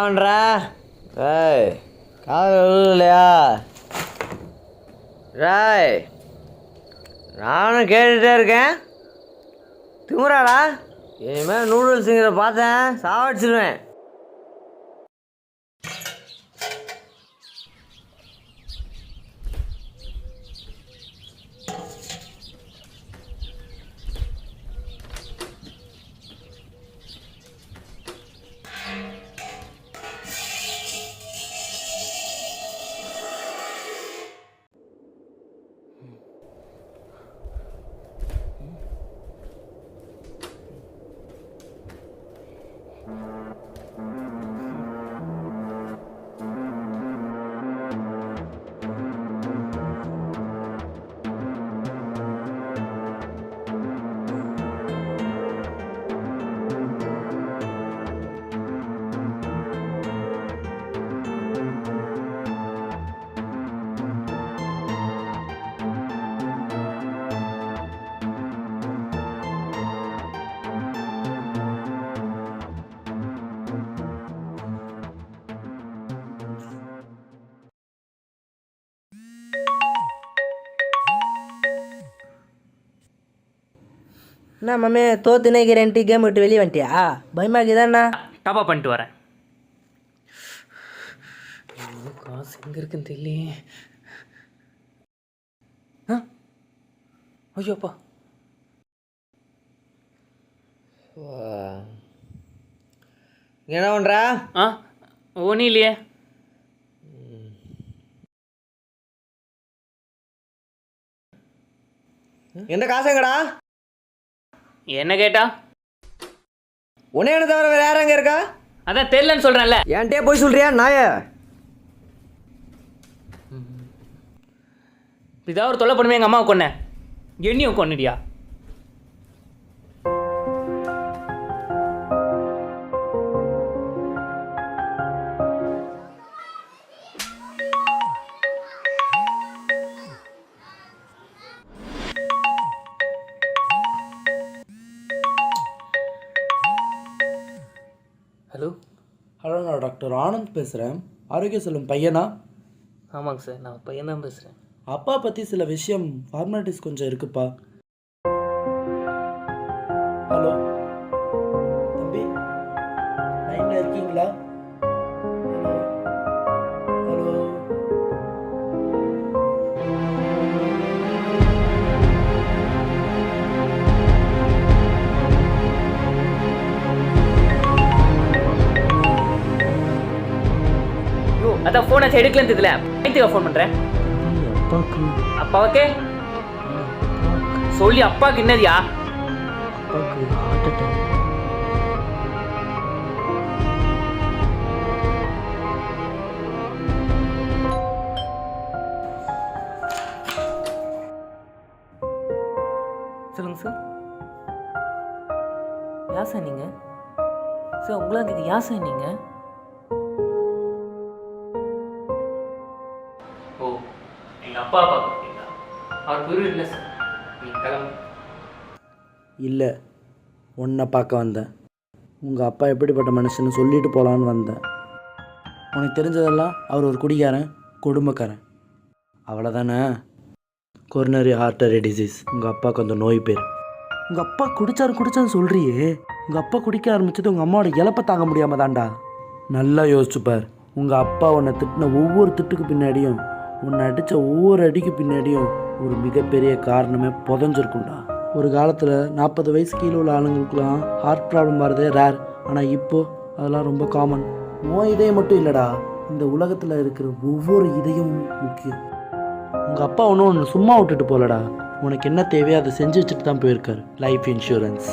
பண்ற? ஏய், காதல் இல்லையா? ராய், நானும் கேட்டுகிட்டே இருக்கேன். திமுறாடா, இனிமேல் நூடுல்ஸுங்கிற பார்த்தேன் சாவடிச்சிடுவேன். என்ன மம்மி தோத்துனே கேரண்டி கேம் விட்டு வெளியே வந்துட்டியா? பயமாக்குதாண்ணா. டாப்பா பண்ணிட்டு வரேன். காசு எங்கே இருக்குன்னு தெரியலையே. ஐயோப்பா, என்ன பண்ற? ஒன்றும் இல்லையே. எந்த காசுங்கடா? என்ன கேட்டா? உன்னை என்ன தவிர வேற யாரும் அங்கே இருக்கா? அதான் தெரியலன்னு சொல்கிறேன்ல. என்கிட்டயே போய் சொல்றியா நாய? இதாக ஒரு தொல்லை பண்ணுமே. எங்கள் அம்மாவை கொன்னேன், என்னையும் கொன்னுடியா? ஹலோ. ஹலோ, நான் டாக்டர் ஆனந்த் பேசுகிறேன். ஆரோக்கிய செல்வம் பையனா? ஆமாங்க சார், நான் பையன் தான் பேசுகிறேன். அப்பா பற்றி சில விஷயம் ஃபார்மாலிட்டிஸ் கொஞ்சம் இருக்குப்பா. ஹலோ தம்பி, லைனில் இருக்கீங்களா? Hello hello. அதான் ஃபோனை எடுக்கலன்னு தெரியல. நைட்டுக்கு ஃபோன் பண்ணுறேன். அப்பாவுக்கு அப்பாவுக்கு சொல்லி அப்பாவுக்கு என்னதியா? அப்பாவுக்கு ஹார்ட் அட்டாக். சொல்லுங்கள் சார். யார் சார் நீங்கள்? சார் உங்களை கேட்க யார் சார் நீங்கள்? ஓ, எங்கள் அப்பா பார்க்குறீங்களா? அவர் குரு இல்லை சார். நீங்கள் கிளம்பு. இல்லை, உன்னை பார்க்க வந்தேன். உங்கள் அப்பா எப்படிப்பட்ட மனுஷன்னு சொல்லிட்டு போகலான்னு வந்தேன். உனக்கு தெரிஞ்சதெல்லாம் அவர் ஒரு குடிகாரன், குடும்பக்காரன், அவ்வளோதானே? Coronary artery disease. உங்கள் அப்பாவுக்கு அந்த நோய் பேர். உங்கள் அப்பா குடிச்சான்னு சொல்கிறியே. உங்கள் அப்பா குடிக்க ஆரம்பிச்சது உங்கள் அம்மாவோட இழப்பை தாங்க முடியாமல் தான்டா. நல்லா யோசிச்சுப்பார். உங்கள் அப்பா உன்னை திட்டின ஒவ்வொரு திட்டுக்கு பின்னாடியும், உன்னை அடித்த ஒவ்வொரு அடிக்கு பின்னாடியும் ஒரு மிகப்பெரிய காரணமே புதஞ்சிருக்கும்டா. ஒரு காலத்தில் 40 வயசு கீழே உள்ள ஆளுங்களுக்குலாம் ஹார்ட் ப்ராப்ளம் வரதே ரேர். ஆனால் இப்போது அதெல்லாம் ரொம்ப காமன். உன் இதயம் மட்டும் இல்லைடா, இந்த உலகத்தில் இருக்கிற ஒவ்வொரு இதயமும் முக்கியம். உங்கள் அப்பா ஒன்று சும்மா விட்டுட்டு போகலடா. உனக்கு என்ன தேவையோ அதை செஞ்சு வச்சுட்டு தான் போயிருக்காரு. Life insurance.